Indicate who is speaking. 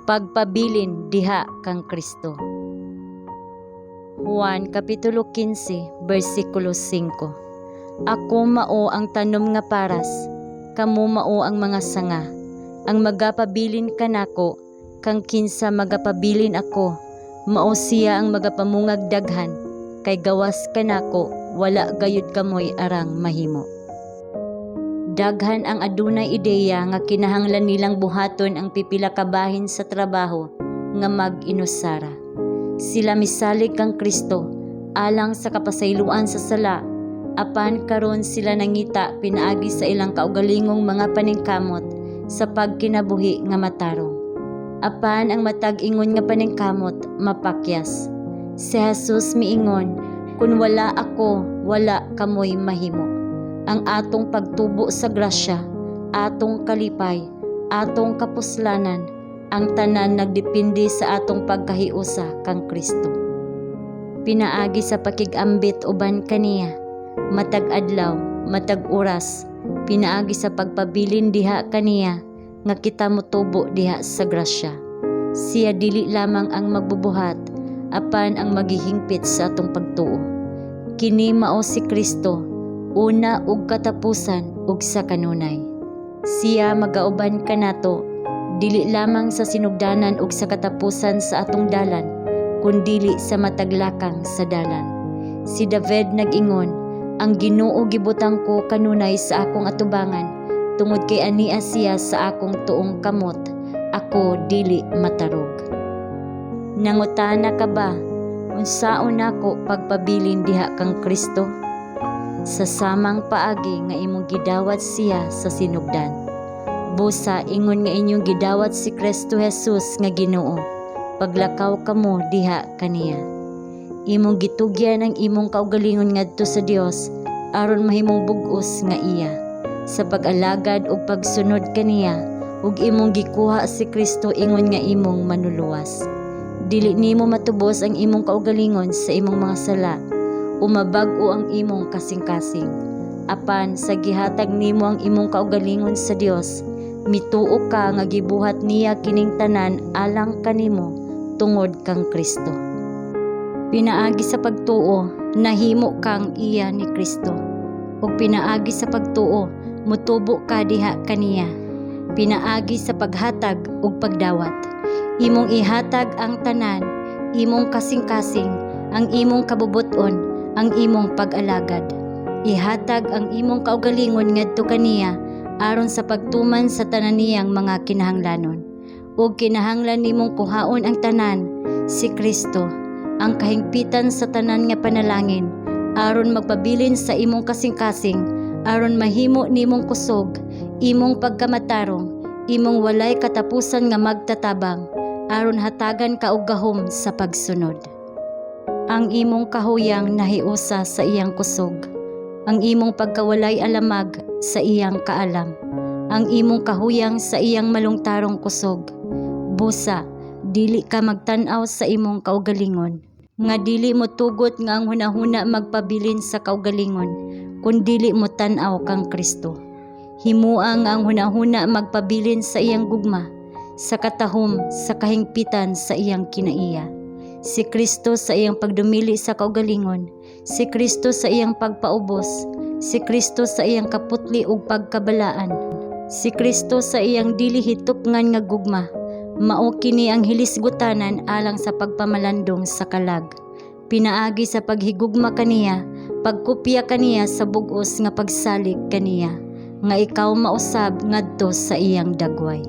Speaker 1: Pagpabilin diha kang Kristo. Juan Kapitulo 15, versikulo 5. Ako mao ang tanom nga paras, kamo mao ang mga sanga. Ang magapabilin kanako, kang kinsa magapabilin ako, mao siya ang magapamungag daghan, kay gawas kanako, wala gayud kamoy arang mahimo. Daghan ang adunay ideya nga kinahanglan nilang buhaton ang pipila ka bahin sa trabaho nga mag-inusara. Sila misalig kang Kristo alang sa kapasayloan sa sala, apan karon sila nangita pinaagi sa ilang kaugalingong mga paningkamot sa pagkinabuhi nga matarong. Apan ang matag ingon nga paningkamot mapakyas. Si Jesus miingon, kun wala ako, wala kamoy mahimo. Ang atong pagtubo sa grasya, atong kalipay, atong kapuslanan, ang tanan nagdepende sa atong pagkahiusa kang Kristo. Pinaagi sa pakigambit uban kaniya, matag adlaw, matag oras, pinaagi sa pagpabilin diha kaniya, nga kita motubo diha sa grasya. Siya dili lamang ang magbubuhat, apan ang maghihingpit sa atong pagtuo. Kini mao si Kristo, una ug katapusan ug sa kanunay. Siya magauban kanato, dili lamang sa sinugdanan ug sa katapusan sa atong dalan, kundili sa mataglakang sa dalan. Si David nag-ingon, ang Ginoo gibutang ko kanunay sa akong atubangan, tungod kay ania siya sa akong tuong kamot, ako dili matarog. Nangutana ka ba, unsaon nako pagpabilin diha kang Kristo? Sa samang paagi nga imong gidawat siya sa sinugdan. Busa ingon nga inyong gidawat si Kristo Jesus nga Ginoo, paglakaw kamo diha kaniya. Imong gitugyan ang imong kaugalingon ngadto sa Dios aron mahimong bug-os nga iya. Sa pag-alagad ug pagsunod kaniya, ug imong gikuha si Kristo ingon nga imong manuluwas. Dili nimo matubos ang imong kaugalingon sa imong mga sala, umabag-o ang imong kasing-kasing. Apan sa gihatag nimo ang imong kaugalingon sa Dios, mituo ka nga gibuhat niya kining tanan alang kanimo tungod kang Kristo. Pinaagi sa pagtuo, nahimo kang iya ni Kristo. Ug pinaagi sa pagtuo, mutubo ka diha kaniya. Pinaagi sa paghatag ug pagdawat, imong ihatag ang tanan, imong kasing-kasing, ang imong kabubuton, ang imong pag-alagad. Ihatag ang imong kaugalingon ngadto kaniya aron sa pagtuman sa tanan niyang mga kinahanglanon. Ug kinahanglan nimong kuhaon ang tanan, si Kristo, ang kahingpitan sa tanan nga panalangin, aron magpabilin sa imong kasing-kasing, aron mahimo nimong kusog, imong pagkamatarong, imong walay katapusan nga magtatabang, aron hatagan ka og gahom sa pagsunod. Ang imong kahuyang nahiusa sa iyang kusog, ang imong pagkawalay alamag sa iyang kaalam, ang imong kahuyang sa iyang malungtarong kusog. Busa, dili ka magtan-aw sa imong kaugalingon, nga dili mo tugot nga ang hunahuna magpabilin sa kaugalingon, kun dili mo tan-aw kang Kristo. Himua nga ang hunahuna magpabilin sa iyang gugma, sa katahom, sa kahingpitan sa iyang kinaiya. Si Kristo sa iyang pagdumili sa kaugalingon, si Kristo sa iyang pagpaubos, si Kristo sa iyang kaputli ug pagkabalaan, si Kristo sa iyang dili hitupngan nga gugma, mao kini ang hilisgutanan alang sa pagpamalandong sa kalag. Pinaagi sa paghigugma kaniya, pagkopya kaniya sa bug-os nga pagsalig kaniya, nga ikaw mausab ngadto sa iyang dagway.